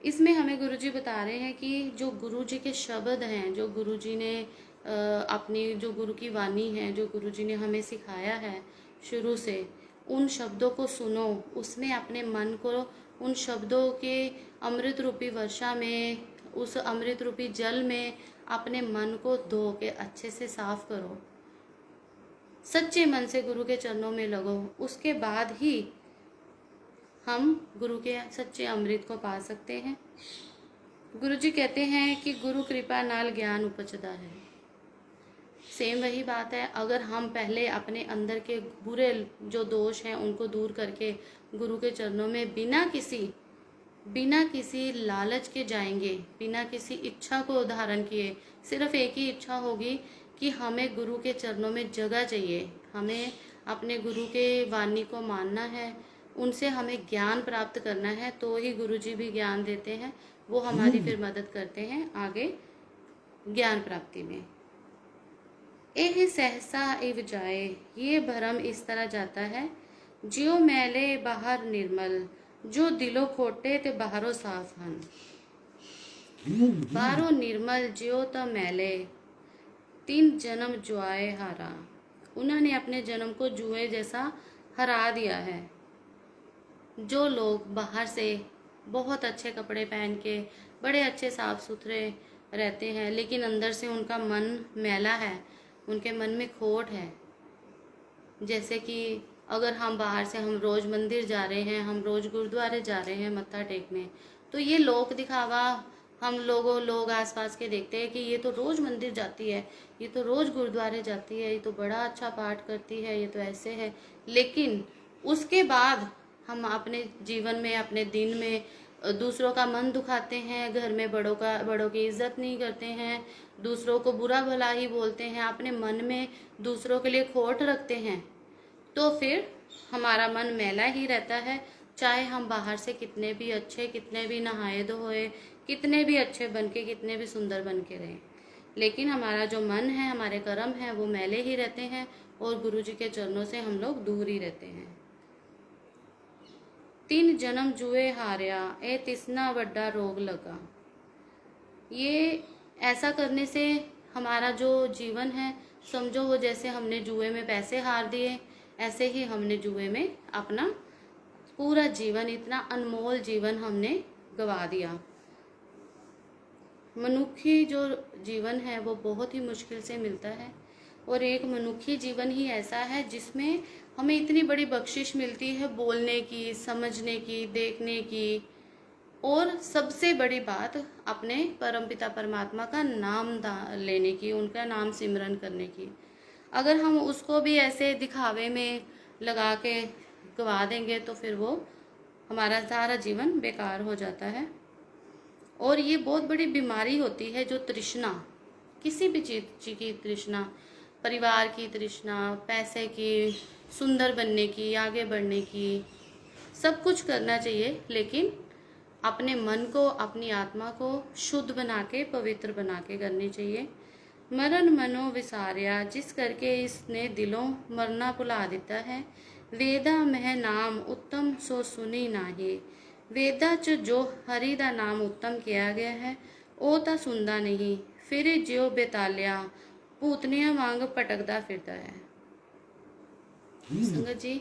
इसमें हमें गुरु जी बता रहे हैं कि जो गुरु जी के शब्द हैं, जो गुरु जी ने अपनी जो गुरु की वाणी है, जो गुरु जी ने हमें सिखाया है शुरू से, उन शब्दों को सुनो, उसमें अपने मन को उन शब्दों के अमृत रूपी वर्षा में, उस अमृत रूपी जल में अपने मन को धो के अच्छे से साफ करो, सच्चे मन से गुरु के चरणों में लगो। उसके बाद ही हम गुरु के सच्चे अमृत को पा सकते हैं। गुरु जी कहते हैं कि गुरु कृपा नाल ज्ञान उपजता है। सेम वही बात है, अगर हम पहले अपने अंदर के बुरे जो दोष हैं उनको दूर करके गुरु के चरणों में बिना किसी लालच के जाएंगे, बिना किसी इच्छा को धारण किए, सिर्फ एक ही इच्छा होगी कि हमें गुरु के चरणों में जगह चाहिए, हमें अपने गुरु के वाणी को मानना है, उनसे हमें ज्ञान प्राप्त करना है, तो ही गुरु जी भी ज्ञान देते हैं, वो हमारी फिर मदद करते हैं आगे ज्ञान प्राप्ति में। एह सहसा इव जाए, ये भरम इस तरह जाता है, जियो मैले बाहर निर्मल, जो दिलो खोटे ते बाहरों साफ हन। बाहरों निर्मल ज्यो तो मैले, 3 जन्म जुआए हारा। उन्होंने अपने जन्म को जुए जैसा हरा दिया है। जो लोग बाहर से बहुत अच्छे कपड़े पहन के बड़े अच्छे साफ सुथरे रहते हैं, लेकिन अंदर से उनका मन मैला है, उनके मन में खोट है। जैसे कि अगर हम बाहर से हम रोज़ मंदिर जा रहे हैं, हम रोज़ गुरुद्वारे जा रहे हैं मत्था टेकने, तो ये लोक दिखावा हम लोग आसपास के देखते हैं कि ये तो रोज़ मंदिर जाती है, ये तो रोज़ गुरुद्वारे जाती है, ये तो बड़ा अच्छा पाठ करती है, ये तो ऐसे है। लेकिन उसके बाद हम अपने जीवन में, अपने दिन में दूसरों का मन दुखाते हैं, घर में बड़ों की इज्जत नहीं करते हैं, दूसरों को बुरा भला ही बोलते हैं, अपने मन में दूसरों के लिए खोट रखते हैं, तो फिर हमारा मन मैला ही रहता है। चाहे हम बाहर से कितने भी अच्छे, कितने भी नहाए धोए, कितने भी अच्छे बन के, कितने भी सुंदर बन के रहें, लेकिन हमारा जो मन है, हमारे कर्म हैं, वो मैले ही रहते हैं और गुरु जी के चरणों से हम लोग दूर ही रहते हैं। 3 जन्म जुए हारिया, ए तिसना वड्डा रोग लगा। ये ऐसा करने से हमारा जो जीवन है, समझो वो जैसे हमने जुए में पैसे हार दिए, ऐसे ही हमने जुए में अपना पूरा जीवन, इतना अनमोल जीवन हमने गवा दिया। मनुष्य जो जीवन है वो बहुत ही मुश्किल से मिलता है, और एक मनुष्य जीवन ही ऐसा है जिसमें हमें इतनी बड़ी बख्शिश मिलती है बोलने की, समझने की, देखने की, और सबसे बड़ी बात अपने परमपिता परमात्मा का नाम लेने की, उनका नाम सिमरन करने की। अगर हम उसको भी ऐसे दिखावे में लगा के गवा देंगे तो फिर वो हमारा सारा जीवन बेकार हो जाता है। और ये बहुत बड़ी बीमारी होती है, जो तृष्णा, किसी भी चीज़ की तृष्णा, परिवार की तृष्णा, पैसे की, सुंदर बनने की, आगे बढ़ने की, सब कुछ करना चाहिए, लेकिन अपने मन को, अपनी आत्मा को शुद्ध बना के, पवित्र बना के करनी चाहिए। मरण मनो विसारिया, जिस करके इसने दिलों मरना भुला दिता है। वेदा मह नाम उत्तम सो सुनी नाही, वेदा च जो हरि दा नाम उत्तम किया गया है वो तो सुनता नहीं, फिर ज्यो बेतालिया भूतनिया वांग भटकदा फिरता है। संगत जी,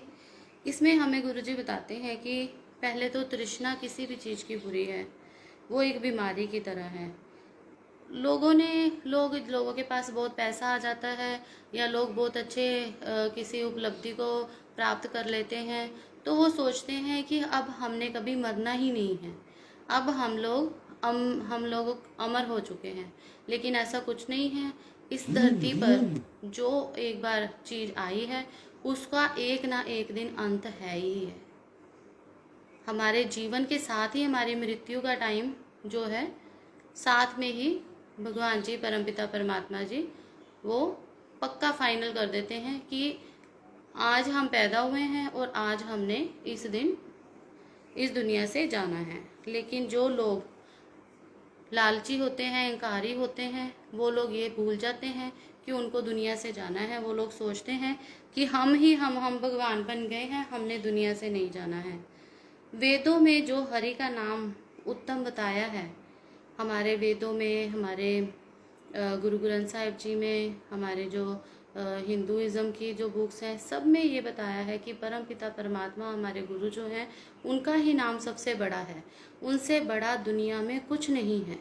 इसमें हमें गुरु जी बताते हैं कि पहले तो तृष्णा किसी भी चीज़ की बुरी है, वो एक बीमारी की तरह है। लोगों के पास बहुत पैसा आ जाता है, या लोग बहुत अच्छे किसी उपलब्धि को प्राप्त कर लेते हैं, तो वो सोचते हैं कि अब हमने कभी मरना ही नहीं है, अब हम लोग अमर हो चुके हैं। लेकिन ऐसा कुछ नहीं है। इस धरती पर जो एक बार चीज़ आई है उसका एक ना एक दिन अंत है ही है। हमारे जीवन के साथ ही हमारी मृत्यु का टाइम जो है, साथ में ही भगवान जी, परमपिता परमात्मा जी, वो पक्का फाइनल कर देते हैं कि आज हम पैदा हुए हैं और आज हमने इस दिन इस दुनिया से जाना है। लेकिन जो लोग लालची होते हैं, अहंकारी होते हैं, वो लोग ये भूल जाते हैं कि उनको दुनिया से जाना है। वो लोग सोचते हैं कि हम भगवान बन गए हैं, हमने दुनिया से नहीं जाना है। वेदों में जो हरि का नाम उत्तम बताया है, हमारे वेदों में, हमारे गुरु ग्रंथ साहिब जी में, हमारे जो हिंदुज़म की जो बुक्स हैं, सब में ये बताया है कि परम पिता परमात्मा, हमारे गुरु जो हैं, उनका ही नाम सबसे बड़ा है। उनसे बड़ा दुनिया में कुछ नहीं है।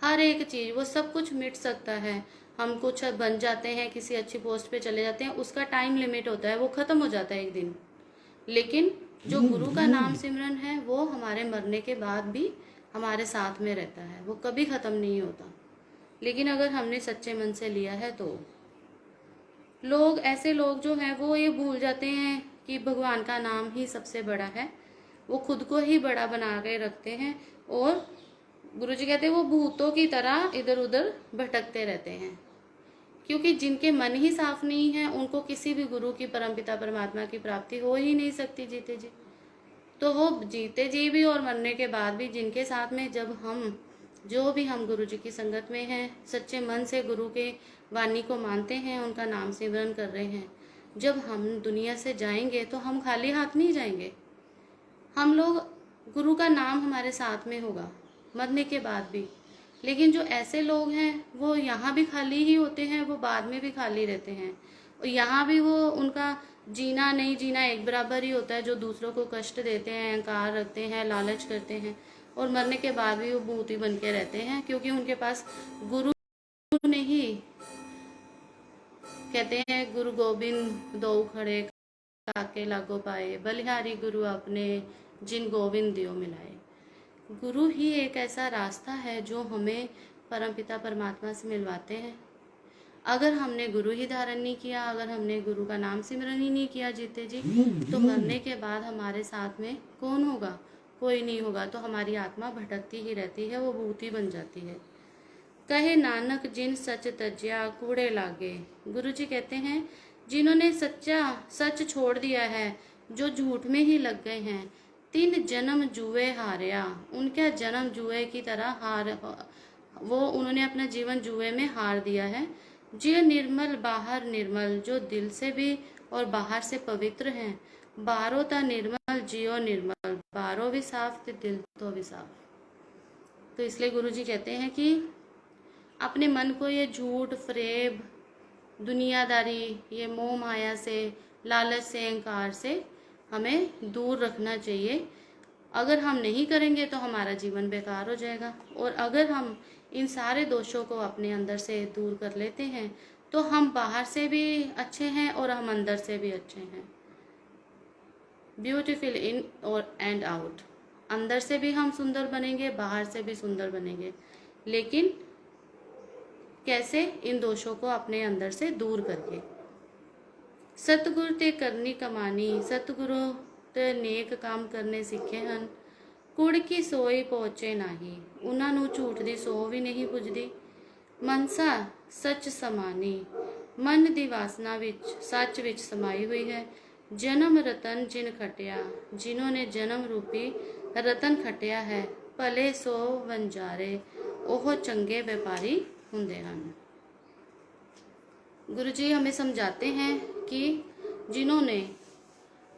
हर एक चीज़, वो सब कुछ मिट सकता है। हम कुछ बन जाते हैं, किसी अच्छी पोस्ट पे चले जाते हैं, उसका टाइम लिमिट होता है, वो ख़त्म हो जाता है एक दिन। लेकिन जो गुरु का नाम सिमरन है, वो हमारे मरने के बाद भी हमारे साथ में रहता है, वो कभी ख़त्म नहीं होता। लेकिन अगर हमने सच्चे मन से लिया है तो लोग, ऐसे लोग जो हैं वो ये भूल जाते हैं कि भगवान का नाम ही सबसे बड़ा है। वो खुद को ही बड़ा बना के रखते हैं और गुरुजी कहते हैं वो भूतों की तरह इधर उधर भटकते रहते हैं, क्योंकि जिनके मन ही साफ नहीं है उनको किसी भी गुरु की, परमपिता परमात्मा की प्राप्ति हो ही नहीं सकती जीते जी। तो वो जीते जी भी और मरने के बाद भी जिनके साथ में, जब हम जो भी हम गुरु जी की संगत में हैं, सच्चे मन से गुरु के वाणी को मानते हैं, उनका नाम सिमरन कर रहे हैं, जब हम दुनिया से जाएंगे तो हम खाली हाथ नहीं जाएंगे। हम लोग, गुरु का नाम हमारे साथ में होगा मरने के बाद भी। लेकिन जो ऐसे लोग हैं वो यहाँ भी खाली ही होते हैं, वो बाद में भी खाली रहते हैं, और यहाँ भी वो, उनका जीना नहीं जीना एक बराबर ही होता है। जो दूसरों को कष्ट देते हैं, अहंकार रखते हैं, लालच करते हैं, और मरने के बाद भी वो भूत ही बन के रहते हैं, क्योंकि उनके पास गुरु नहीं। कहते हैं गुरु गोविंद दो खड़े काके लागो पाए, बलिहारी गुरु अपने जिन गोविंद दियो मिलाए। गुरु ही एक ऐसा रास्ता है जो हमें परमपिता परमात्मा से मिलवाते हैं। अगर हमने गुरु ही धारण नहीं किया, अगर हमने गुरु का नाम सिमरन ही नहीं किया जीते जी, तो मरने के बाद हमारे साथ में कौन होगा? कोई नहीं होगा। तो हमारी आत्मा भटकती ही रहती है, वो भूत ही बन जाती है। कहे नानक जिन सच तज्या कूड़े लागे। गुरु जी कहते हैं जिन्होंने सच्चा सच छोड़ दिया है, जो झूठ में ही लग गए हैं, तीन जन्म जुए हारया। उनका जन्म जुए की तरह वो उन्होंने अपना जीवन जुए में हार दिया है। जिय निर्मल बाहर निर्मल, जो दिल से भी और बाहर से पवित्र हैं। बारो ता निर्मल जियो निर्मल, बारो भी साफ तो दिल तो भी साफ। तो इसलिए गुरु जी कहते हैं कि अपने मन को ये झूठ, फरेब, दुनियादारी, ये मोह माया से, लालच से, अहंकार से हमें दूर रखना चाहिए। अगर हम नहीं करेंगे तो हमारा जीवन बेकार हो जाएगा, और अगर हम इन सारे दोषों को अपने अंदर से दूर कर लेते हैं तो हम बाहर से भी अच्छे हैं और हम अंदर से भी अच्छे हैं। ब्यूटीफुल इन और एंड आउट, अंदर से भी हम सुंदर बनेंगे, बाहर से भी सुंदर बनेंगे। लेकिन कैसे? इन दोषों को अपने अंदर से दूर करके। सतगुरु ते करनी कमानी, सतगुरु ते नेक काम करने सीखे ਹਨ। कुड़ की सोई पहुँचे नाही, उन्हां नूं झूठ दी सो भी नहीं पुजदी। मनसा सच समानी, मन दी वासना विच सच विच समाई हुई है। जन्म रतन जिन खटिया, जिन्होंने जन्म रूपी रतन खटिया है। भले सो वंजारे, ओह चंगे व्यापारी हुंदे हन। गुरु जी हमें समझाते हैं कि जिन्होंने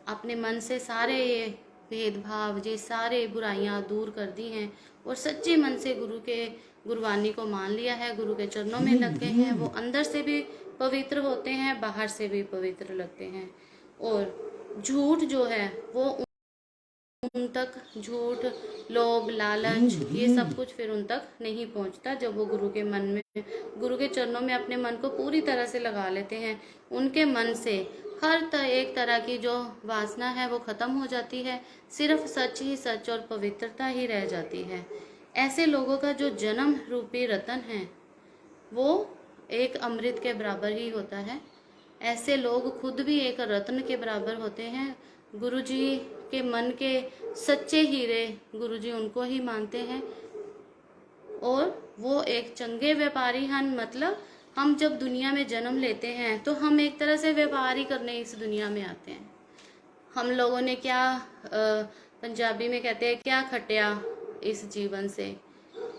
अपने मन से सारे ये भेदभाव, ये सारे बुराइयां दूर कर दी हैं और सच्चे मन से गुरु के गुरबानी को मान लिया है, गुरु के चरणों में लग गए हैं, वो अंदर से भी पवित्र होते हैं, बाहर से भी पवित्र लगते हैं। और झूठ जो है वो उन तक, झूठ, लोभ, लालच, ये सब कुछ फिर उन तक नहीं पहुंचता। जब वो गुरु के मन में, गुरु के चरणों में अपने मन को पूरी तरह से लगा लेते हैं, उनके मन से हर एक तरह की जो वासना है वो खत्म हो जाती है। सिर्फ सच ही सच और पवित्रता ही रह जाती है। ऐसे लोगों का जो जन्म रूपी रतन है वो एक अमृत के बराबर ही होता है। ऐसे लोग खुद भी एक रत्न के बराबर होते हैं। गुरु जी के मन के सच्चे हीरे, गुरु जी उनको ही मानते हैं, और वो एक चंगे व्यापारी हैं। मतलब हम जब दुनिया में जन्म लेते हैं तो हम एक तरह से व्यापार ही करने इस दुनिया में आते हैं। हम लोगों ने क्या, पंजाबी में कहते हैं, क्या खटिया इस जीवन से।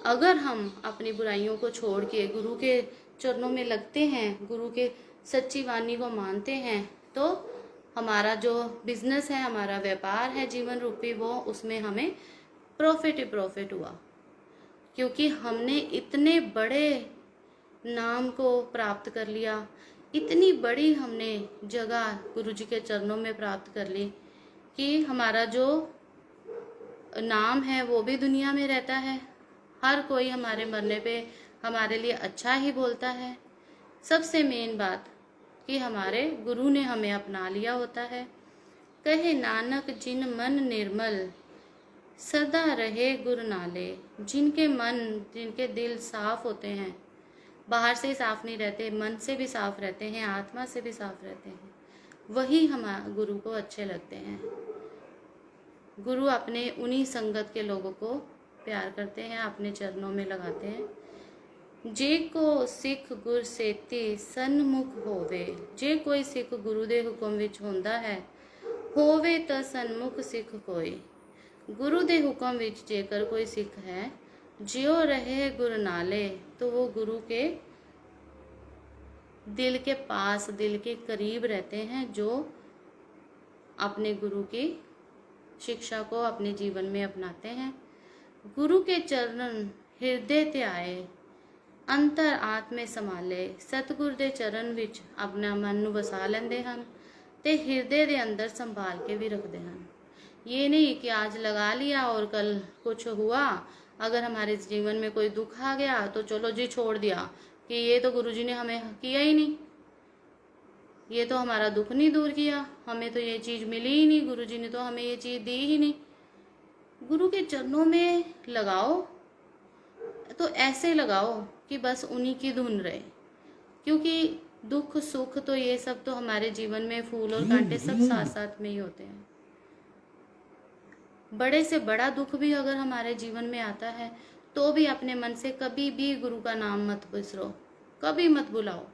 अगर हम अपनी बुराइयों को छोड़ के गुरु के चरणों में लगते हैं, गुरु के सच्ची वाणी को मानते हैं, तो हमारा जो बिजनेस है, हमारा व्यापार है जीवन रूपी, वो उसमें हमें प्रॉफिट ही प्रॉफिट हुआ। क्योंकि हमने इतने बड़े नाम को प्राप्त कर लिया, इतनी बड़ी हमने जगह गुरु जी के चरणों में प्राप्त कर ली कि हमारा जो नाम है वो भी दुनिया में रहता है। हर कोई हमारे मरने पे हमारे लिए अच्छा ही बोलता है। सबसे मेन बात कि हमारे गुरु ने हमें अपना लिया होता है। कहे नानक जिन मन निर्मल, सदा रहे गुरु नाले। जिनके मन, जिनके दिल साफ होते हैं, बाहर से ही साफ नहीं रहते, मन से भी साफ रहते हैं, आत्मा से भी साफ रहते हैं, वही हम गुरु को अच्छे लगते हैं। गुरु अपने उन्हीं संगत के लोगों को प्यार करते हैं, अपने चरणों में लगाते हैं। जे को सिख गुर सेती सन्मुख होवे, जे कोई सिख गुरु दे हुक्म विच होंदा है, होवे त सन्मुख सिख कोई। गुरु दे हुक्म विच जेकर कोई सिख है, ज्यो रहे गुरु नाले, तो वो गुरु के दिल के पास, दिल के करीब रहते हैं, जो अपने गुरु की शिक्षा को अपने जीवन में अपनाते हैं। गुरु के चरण ਹਿਰਦੇ ਤੇ ਆਏ, ਅੰਤਰ ਆਤਮੇ ਸੰਭਾਲੇ। ਸਤਿਗੁਰ ਦੇ ਚਰਨ ਵਿੱਚ ਆਪਣਾ ਮਨ ਨੂੰ ਵਸਾ ਲੈਂਦੇ ਹਨ ਤੇ ਹਿਰਦੇ ਦੇ ਅੰਦਰ संभाल के भी रखते हैं। ये नहीं कि आज लगा लिया और कल कुछ हुआ, अगर हमारे जीवन में कोई दुख आ गया तो चलो जी छोड़ दिया कि ये तो गुरुजी ने हमें किया ही नहीं, ये तो हमारा दुख नहीं दूर किया, हमें तो ये चीज़ मिली ही नहीं, गुरुजी ने तो हमें ये चीज़ दी ही नहीं। गुरु के चरणों में लगाओ तो ऐसे लगाओ कि बस उन्हीं की धुन रहे, क्योंकि दुख सुख तो ये सब तो हमारे जीवन में फूल और कांटे सब साथ साथ में ही होते हैं। बड़े से बड़ा दुख भी अगर हमारे जीवन में आता है तो भी अपने मन से कभी भी गुरु का नाम मत बिसरो, कभी मत बुलाओ,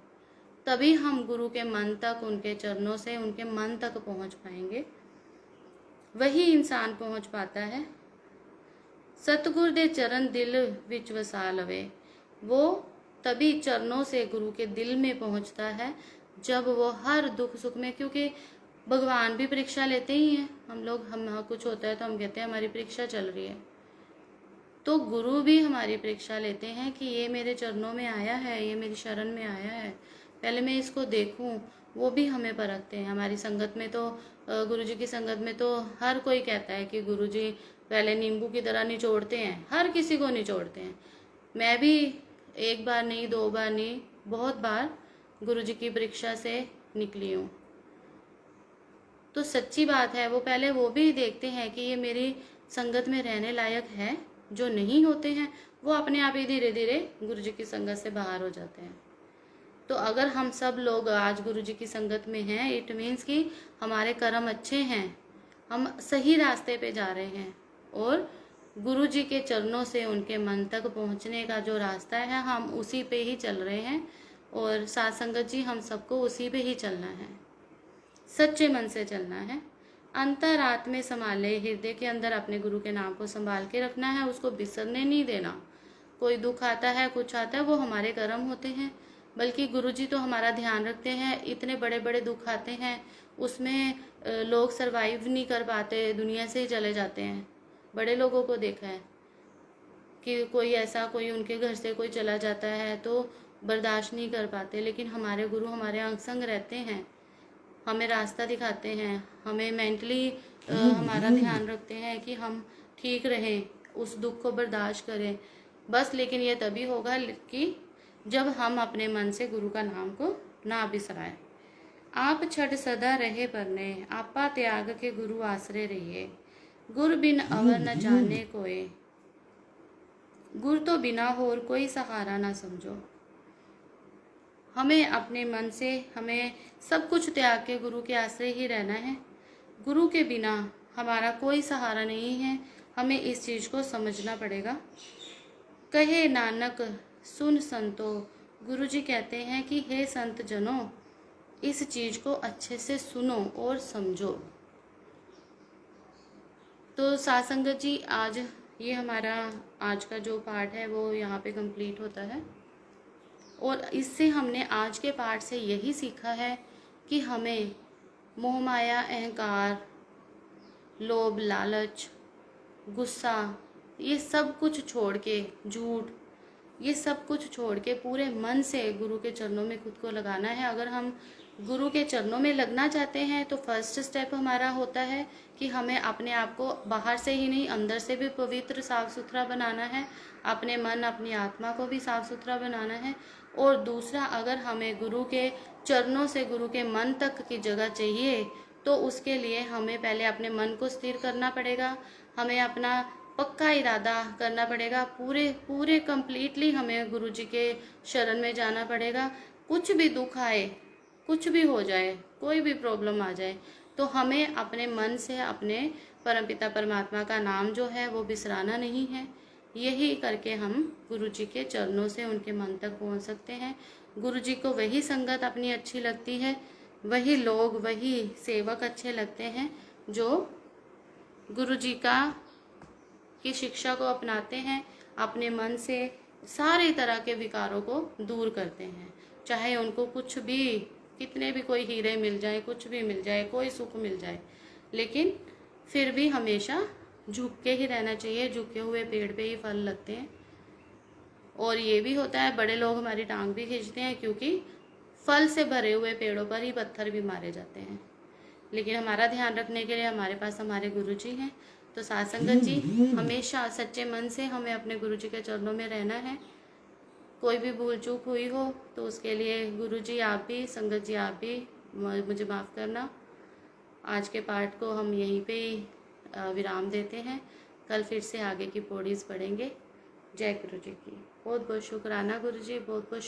तभी हम गुरु के मन तक, उनके चरणों से उनके मन तक पहुंच पाएंगे। वही इंसान पहुंच पाता है। सतगुर दे चरण दिल विच वसा लवे, वो तभी चरणों से गुरु के दिल में पहुंचता है जब वो हर दुख सुख में, क्योंकि भगवान भी परीक्षा लेते ही हैं। हम लोग, हम कुछ होता है तो हम कहते हैं हमारी परीक्षा चल रही है, तो गुरु भी हमारी परीक्षा लेते हैं कि ये मेरे चरणों में आया है, ये मेरी शरण में आया है, पहले मैं इसको देखूं। वो भी हमें परखते हैं। हमारी संगत में तो, गुरुजी की संगत में तो हर कोई कहता है कि गुरुजी पहले नींबू की तरह निचोड़ते हैं, हर किसी को निचोड़ते हैं। मैं भी एक बार नहीं, दो बार नहीं, बहुत बार गुरुजी की परीक्षा से निकली हूँ। तो सच्ची बात है, वो पहले वो भी देखते हैं कि ये मेरी संगत में रहने लायक है। जो नहीं होते हैं वो अपने आप ही धीरे धीरे गुरुजी की संगत से बाहर हो जाते हैं। तो अगर हम सब लोग आज गुरुजी की संगत में हैं, इट मीन्स कि हमारे कर्म अच्छे हैं, हम सही रास्ते पे जा रहे हैं, और गुरुजी के चरणों से उनके मन तक पहुंचने का जो रास्ता है हम उसी पे ही चल रहे हैं। और साथ संगत जी, हम सबको उसी पे ही चलना है, सच्चे मन से चलना है। अंतर आत्मे संभाले, हृदय के अंदर अपने गुरु के नाम को संभाल के रखना है, उसको बिसरने नहीं देना। कोई दुख आता है, कुछ आता है, वो हमारे कर्म होते हैं, बल्कि गुरुजी तो हमारा ध्यान रखते हैं। इतने बड़े बड़े दुख आते हैं, उसमें लोग सरवाइव नहीं कर पाते, दुनिया से ही चले जाते हैं। बड़े लोगों को देखा है कि कोई ऐसा, कोई उनके घर से कोई चला जाता है तो बर्दाश्त नहीं कर पाते, लेकिन हमारे गुरु हमारे अंग संग रहते हैं, हमें रास्ता दिखाते हैं, हमें मेंटली हमारा ध्यान रखते हैं कि हम ठीक रहें, उस दुख को बर्दाश्त करें बस। लेकिन ये तभी होगा कि जब हम अपने मन से गुरु का नाम को ना बिसराएं। आप छड़ सदा रहे परने, आपा त्याग के गुरु आसरे रहिए। गुर बिन अवर न जाने कोई, गुर तो बिना होर कोई सहारा ना समझो। हमें अपने मन से, हमें सब कुछ त्याग के गुरु के आश्रय ही रहना है। गुरु के बिना हमारा कोई सहारा नहीं है, हमें इस चीज़ को समझना पड़ेगा। कहे नानक सुन संतो, गुरु जी कहते हैं कि हे संत जनों, इस चीज़ को अच्छे से सुनो और समझो। तो साथ संगत जी, आज ये हमारा आज का जो पाठ है वो यहाँ पे कंप्लीट होता है। और इससे हमने आज के पाठ से यही सीखा है कि हमें मोह माया, अहंकार, लोभ, लालच, गुस्सा, ये सब कुछ छोड़ के, झूठ, ये सब कुछ छोड़ के पूरे मन से गुरु के चरणों में खुद को लगाना है। अगर हम गुरु के चरणों में लगना चाहते हैं तो फर्स्ट स्टेप हमारा होता है कि हमें अपने आप को बाहर से ही नहीं, अंदर से भी पवित्र, साफ सुथरा बनाना है। अपने मन, अपनी आत्मा को भी साफ सुथरा बनाना है। और दूसरा, अगर हमें गुरु के चरणों से गुरु के मन तक की जगह चाहिए तो उसके लिए हमें पहले अपने मन को स्थिर करना पड़ेगा। हमें अपना पक्का इरादा करना पड़ेगा, पूरे पूरे कंप्लीटली हमें गुरु जी के शरण में जाना पड़ेगा। कुछ भी दुख आए, कुछ भी हो जाए, कोई भी प्रॉब्लम आ जाए, तो हमें अपने मन से अपने परमपिता परमात्मा का नाम जो है वो बिसराना नहीं है। यही करके हम गुरु जी के चरणों से उनके मन तक पहुंच सकते हैं। गुरु जी को वही संगत अपनी अच्छी लगती है, वही लोग, वही सेवक अच्छे लगते हैं जो गुरु जी की शिक्षा को अपनाते हैं, अपने मन से सारे तरह के विकारों को दूर करते हैं। चाहे उनको कुछ भी, कितने भी कोई हीरे मिल जाए, कुछ भी मिल जाए, कोई सुख मिल जाए, लेकिन फिर भी हमेशा झुक के ही रहना चाहिए। झुके हुए पेड़ पे ही फल लगते हैं। और ये भी होता है, बड़े लोग हमारी टांग भी खींचते हैं, क्योंकि फल से भरे हुए पेड़ों पर ही पत्थर भी मारे जाते हैं। लेकिन हमारा ध्यान रखने के लिए हमारे पास हमारे गुरु जी हैं। तो साथ संगत जी, हमेशा सच्चे मन से हमें अपने गुरु जी के चरणों में रहना है। कोई भी भूल चूक हुई हो तो उसके लिए गुरु जी आप भी, संगत जी आप भी मुझे माफ़ करना। आज के पाठ को हम यहीं पे ही विराम देते हैं। कल फिर से आगे की पौड़ीज पढ़ेंगे। जय गुरु जी की। बहुत बहुत शुक्राना गुरु जी, बहुत बहुत